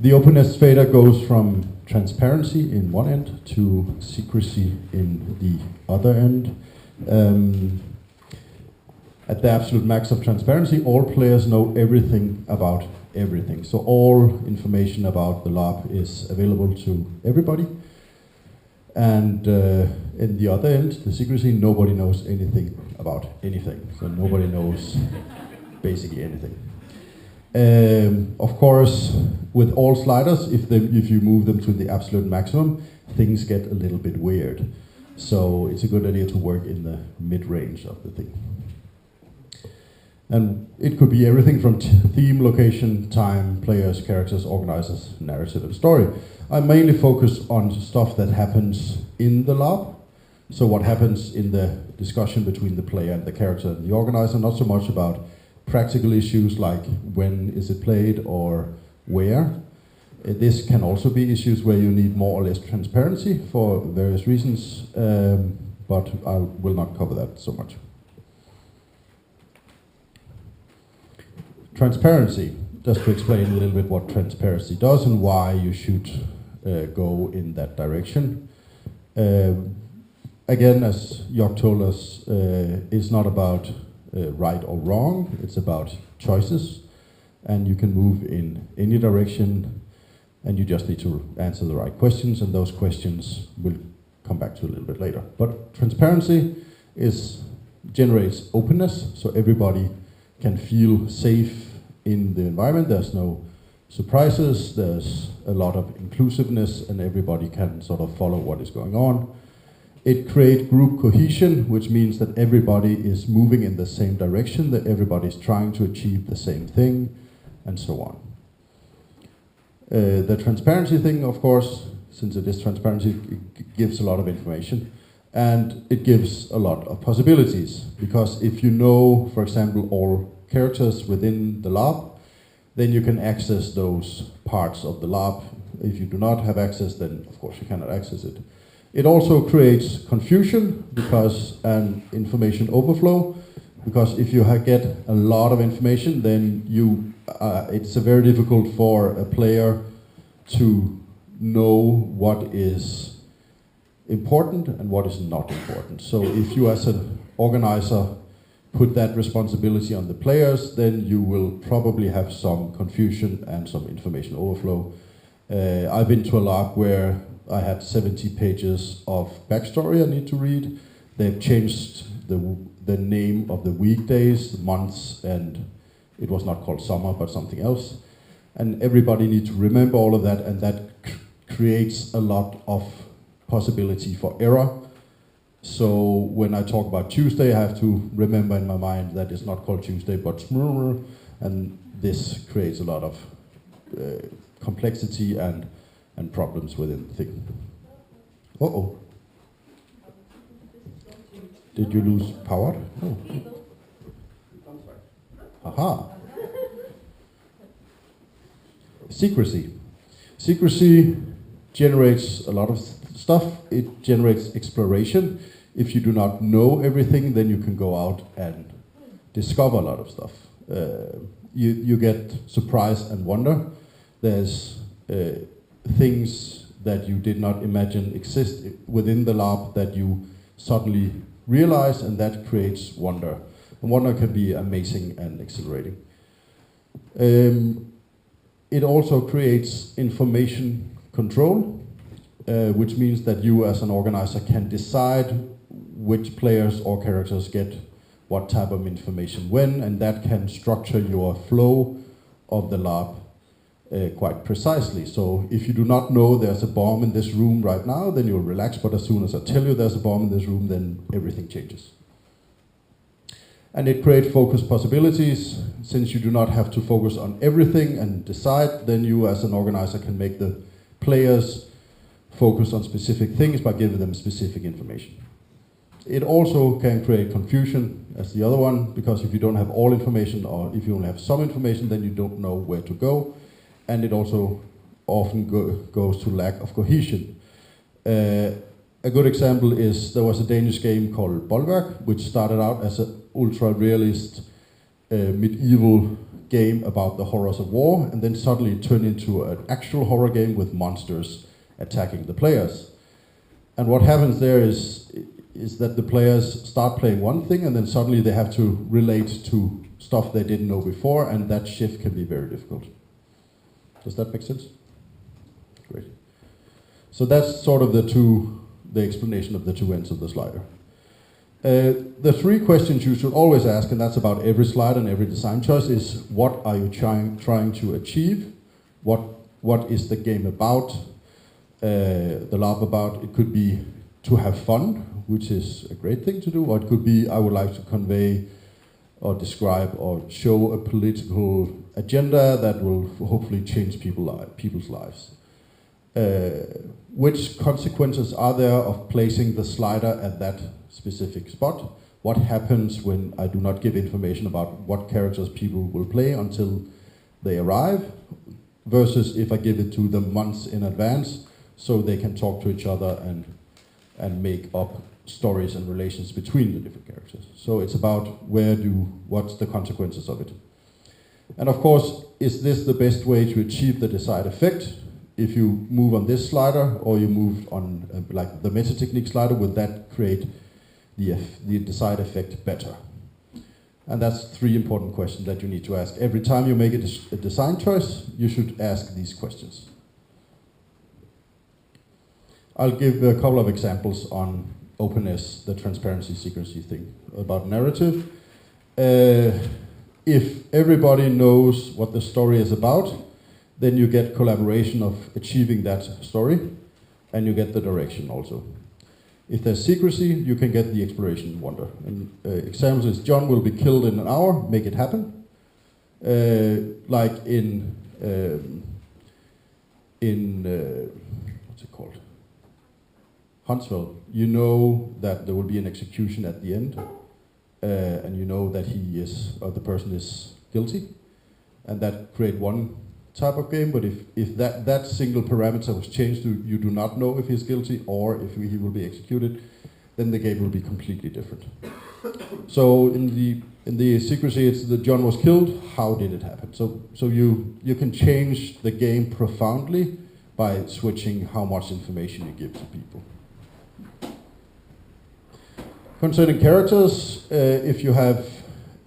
The openness fader goes from transparency in one end to secrecy in the other end. At the absolute max of transparency, all players know everything about everything. So all information about the LARP is available to everybody. And in the other end, the secrecy, nobody knows anything about anything. So nobody knows basically anything. Of course, with all sliders, if you move them to the absolute maximum, things get a little bit weird. So it's a good idea to work in the mid-range of the thing. And it could be everything from theme, location, time, players, characters, organizers, narrative, and story. I mainly focus on stuff that happens in the LARP. So what happens in the discussion between the player and the character and the organizer, not so much about practical issues like when is it played or where. This can also be issues where you need more or less transparency for various reasons, but I will not cover that so much. Transparency, just to explain a little bit what transparency does and why you should go in that direction. Again, as Jörg told us, it's not about right or wrong, it's about choices, and you can move in any direction, and you just need to answer the right questions, and those questions we'll come back to a little bit later. But transparency generates openness, so everybody can feel safe in the environment. There's no surprises, there's a lot of inclusiveness, and everybody can sort of follow what is going on. It creates group cohesion, which means that everybody is moving in the same direction, that everybody is trying to achieve the same thing, and so on. The transparency thing, of course, since it is transparency, it gives a lot of information, and it gives a lot of possibilities, because if you know, for example, all characters within the LARP, then you can access those parts of the LARP. If you do not have access, then of course you cannot access it. It also creates confusion and information overflow, because if you get a lot of information, then it's very difficult for a player to know what is important and what is not important. So if you as an organizer put that responsibility on the players, then you will probably have some confusion and some information overflow. I've been to a LARP where I had 70 pages of backstory I need to read. They've changed the name of the weekdays, the months, and it was not called summer, but something else. And everybody needs to remember all of that, and that creates a lot of possibility for error. So when I talk about Tuesday, I have to remember in my mind that it's not called Tuesday, but smurr, and this creates a lot of complexity and problems within the thing. Uh-oh. Did you lose power? Oh. Aha. Secrecy. Secrecy generates a lot of stuff. It generates exploration. If you do not know everything, then you can go out and discover a lot of stuff. You get surprise and wonder. There's things that you did not imagine exist within the LARP that you suddenly realize, and that creates wonder. And wonder can be amazing and exhilarating. It also creates information control, which means that you as an organizer can decide which players or characters get what type of information when, and that can structure your flow of the LARP quite precisely. So if you do not know there's a bomb in this room right now, then you'll relax, but as soon as I tell you there's a bomb in this room, then everything changes. And it creates focus possibilities. Since you do not have to focus on everything and decide, then you as an organizer can make the players focus on specific things by giving them specific information. It also can create confusion as the other one, because if you don't have all information, or if you only have some information, then you don't know where to go. And it also often goes to lack of cohesion. A good example is there was a Danish game called Bolværk, which started out as an ultra-realist medieval game about the horrors of war, and then suddenly it turned into an actual horror game with monsters attacking the players. And what happens there is that the players start playing one thing, and then suddenly they have to relate to stuff they didn't know before, and that shift can be very difficult. Does that make sense? Great. So that's sort of the explanation of the two ends of the slider. The three questions you should always ask, and that's about every slide and every design choice, is what are you trying to achieve? What is the game about? The LARP about? It could be to have fun, which is a great thing to do, or it could be I would like to convey or describe or show a political agenda that will hopefully change people's lives. Which consequences are there of placing the slider at that specific spot? What happens when I do not give information about what characters people will play until they arrive, versus if I give it to them months in advance so they can talk to each other and make up stories and relations between the different characters. So it's about what's the consequences of it. And of course, is this the best way to achieve the desired effect? If you move on this slider, or you move on like the meta technique slider, would that create the desired effect better? And that's three important questions that you need to ask. Every time you make a design choice, you should ask these questions. I'll give a couple of examples on openness, the transparency secrecy thing, about narrative. If everybody knows what the story is about, then you get collaboration of achieving that story, and you get the direction also. If there's secrecy, you can get the exploration wonder. And examples is John will be killed in an hour, make it happen. Like in what's it called? Huntsville, you know that there will be an execution at the end, and you know that the person is guilty, and that create one type of game. But if that single parameter was changed to you do not know if he's guilty or if he will be executed, then the game will be completely different. So in the secrecy, it's that John was killed. How did it happen? So you can change the game profoundly by switching how much information you give to people. Concerning characters, if you have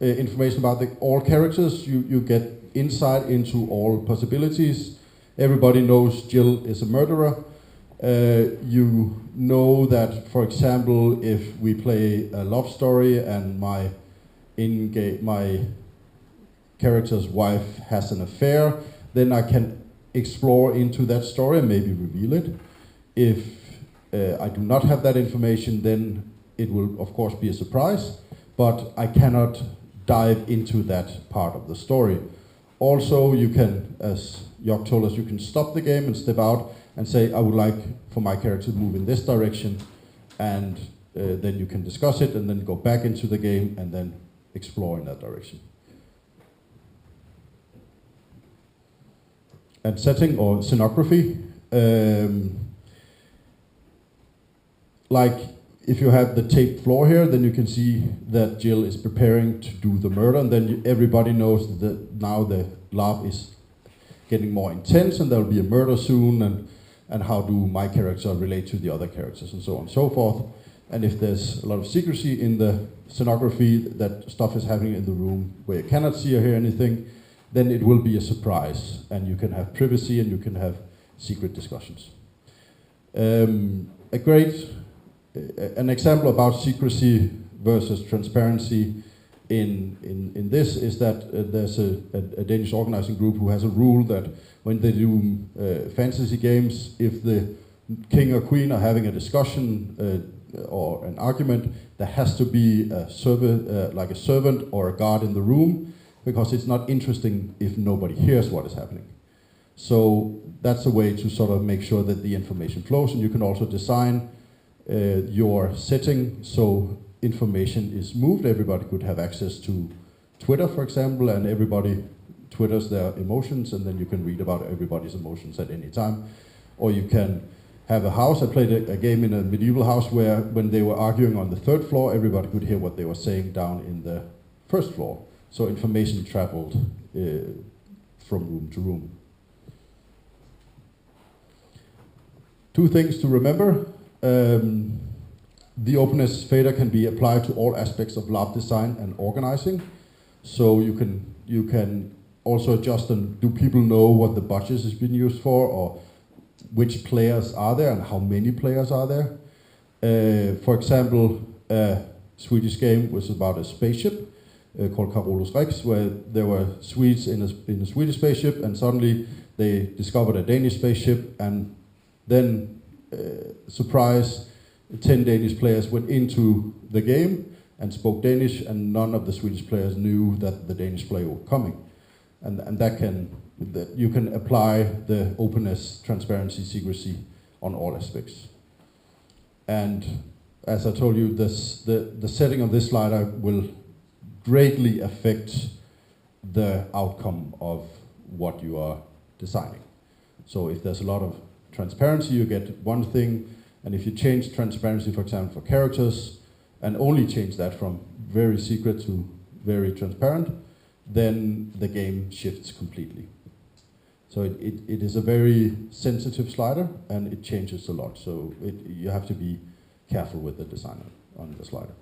information about all characters, you get insight into all possibilities. Everybody knows Jill is a murderer. You know that, for example, if we play a love story and my character's wife has an affair, then I can explore into that story and maybe reveal it. If I do not have that information, then it will of course be a surprise, but I cannot dive into that part of the story. Also, you can, as Jörg told us, you can stop the game and step out and say, I would like for my character to move in this direction, and then you can discuss it and then go back into the game and then explore in that direction. And setting or scenography, like if you have the taped floor here, then you can see that Jill is preparing to do the murder, and then everybody knows that now the LARP is getting more intense and there will be a murder soon, and how do my character relate to the other characters, and so on and so forth. And if there's a lot of secrecy in the scenography, that stuff is happening in the room where you cannot see or hear anything, then it will be a surprise, and you can have privacy and you can have secret discussions. An example about secrecy versus transparency in this is that there's a Danish organizing group who has a rule that when they do fantasy games, if the king or queen are having a discussion or an argument, there has to be a like a servant or a guard in the room, because it's not interesting if nobody hears what is happening. So that's a way to sort of make sure that the information flows, and you can also design your setting so information is moved. Everybody could have access to Twitter, for example, and everybody twitters their emotions, and then you can read about everybody's emotions at any time. Or you can have a house. I played a game in a medieval house where when they were arguing on the third floor, everybody could hear what they were saying down in the first floor. So information traveled from room to room. Two things to remember. The openness fader can be applied to all aspects of Larp design and organizing. So you can also adjust and do people know what the budget has been used for, or which players are there and how many players are there. For example, a Swedish game was about a spaceship called Carolus Rex, where there were Swedes in a Swedish spaceship, and suddenly they discovered a Danish spaceship, and then, surprise, 10 Danish players went into the game and spoke Danish, and none of the Swedish players knew that the Danish player were coming. And that you can apply the openness, transparency, secrecy on all aspects. And as I told you, the setting of this slider will greatly affect the outcome of what you are designing. So if there's a lot of transparency, you get one thing, and if you change transparency, for example, for characters, and only change that from very secret to very transparent, then the game shifts completely. So it is a very sensitive slider, and it changes a lot. So you have to be careful with the design on the slider.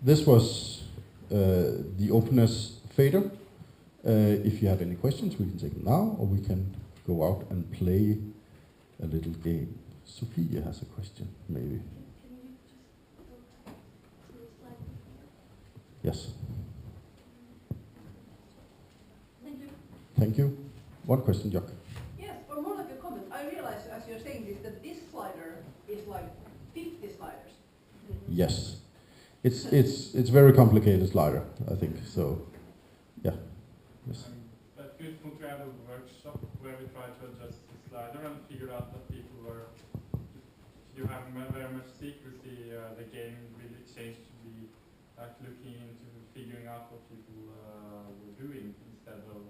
This was the openness fader. If you have any questions, we can take them now, or we can go out and play a little game. Sophia has a question, maybe. Can you just go to the slide? Yes. Thank you. Thank you. One question, Bjarke. Yes, or more like a comment. I realize as you're saying this that this slider is like 50 sliders. Yes. It's very complicated slider, I think. So, yeah. Yes. But good from to have a workshop where we try to adjust the slider and figure out that people were, you have very much secrecy, the game really changed to be like looking into figuring out what people were doing instead of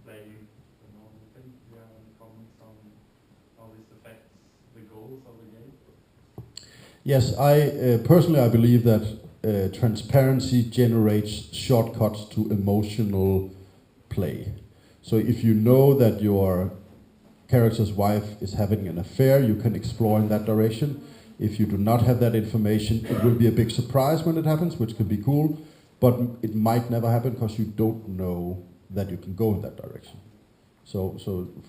playing the normal thing. Do you have any comments on how this affects the goals of the game? Yes, personally I believe that transparency generates shortcuts to emotional play. So if you know that your character's wife is having an affair, you can explore in that direction. If you do not have that information, it will be a big surprise when it happens, which could be cool, but it might never happen because you don't know that you can go in that direction. So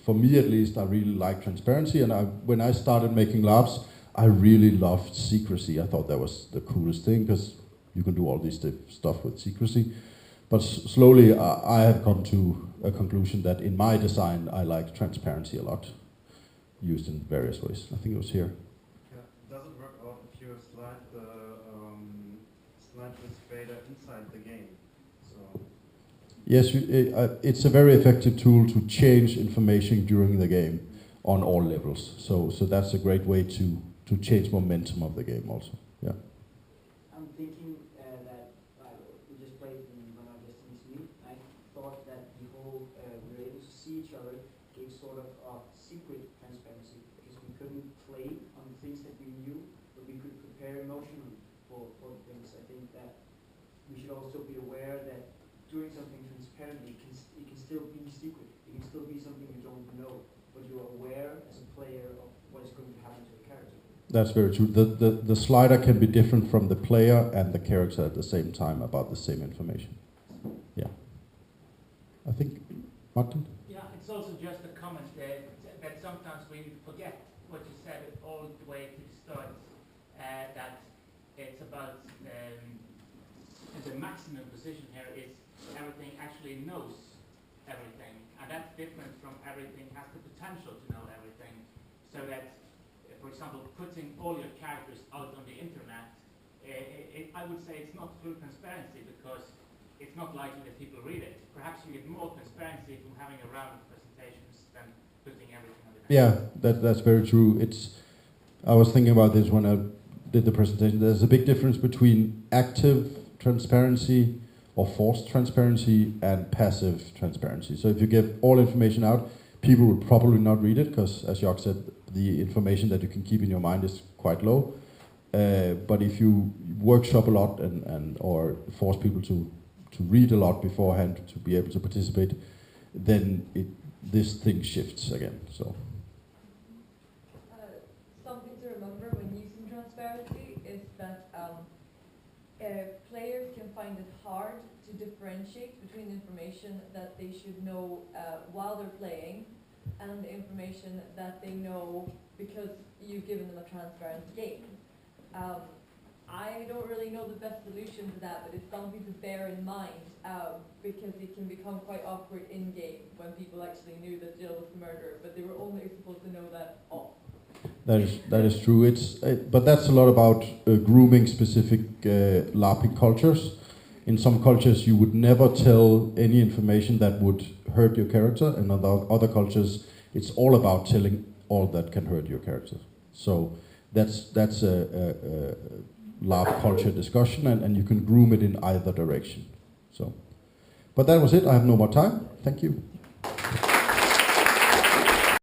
for me at least, I really like transparency, and when I started making Larps, I really loved secrecy. I thought that was the coolest thing because you can do all this stuff with secrecy. But slowly I have come to a conclusion that in my design I like transparency a lot, used in various ways. I think it was here. Yeah. Does it work out if you slide the slideless fader inside the game? So Yes, it's a very effective tool to change information during the game on all levels. So that's a great way to change momentum of the game also. Yeah. I'm thinking that we just played in one of the things. I thought that the whole we were able to see each other gave sort of a secret transparency because we couldn't play on things that we knew, but we could prepare emotionally for things. I think that we should also be aware that doing something transparently it can still be secret. It can still be something you don't know, but you are aware as a player of what is going to happen to the character. That's very true. The slider can be different from the player and the character at the same time about the same information. Yeah. I think, Martin? Yeah, it's also just a comment that sometimes we forget what you said all the way to the start, that it's about the maximum position here is everything actually knows everything, and that's different from everything has the potential to know everything, so that for example, putting all your characters out on the internet, I would say it's not full transparency because it's not likely that people read it. Perhaps you get more transparency from having a round of presentations than putting everything on the internet. Yeah, that's very true. I was thinking about this when I did the presentation. There's a big difference between active transparency or forced transparency and passive transparency. So if you give all information out, people will probably not read it because, as Jörg said, the information that you can keep in your mind is quite low. But if you workshop a lot or force people to read a lot beforehand to be able to participate, then this thing shifts again. So. Something to remember when using transparency is that players can find it hard to differentiate between information that they should know while they're playing and the information that they know because you've given them a transparent game. I don't really know the best solution to that, but it's something to bear in mind because it can become quite awkward in-game when people actually knew that Jill was the murderer, but they were only supposed to know that off. That is true. But that's a lot about grooming specific LARPing cultures. In some cultures, you would never tell any information that would hurt your character, and other cultures, it's all about telling all that can hurt your character. So that's a LARP culture discussion, and you can groom it in either direction. So, but that was it. I have no more time. Thank you.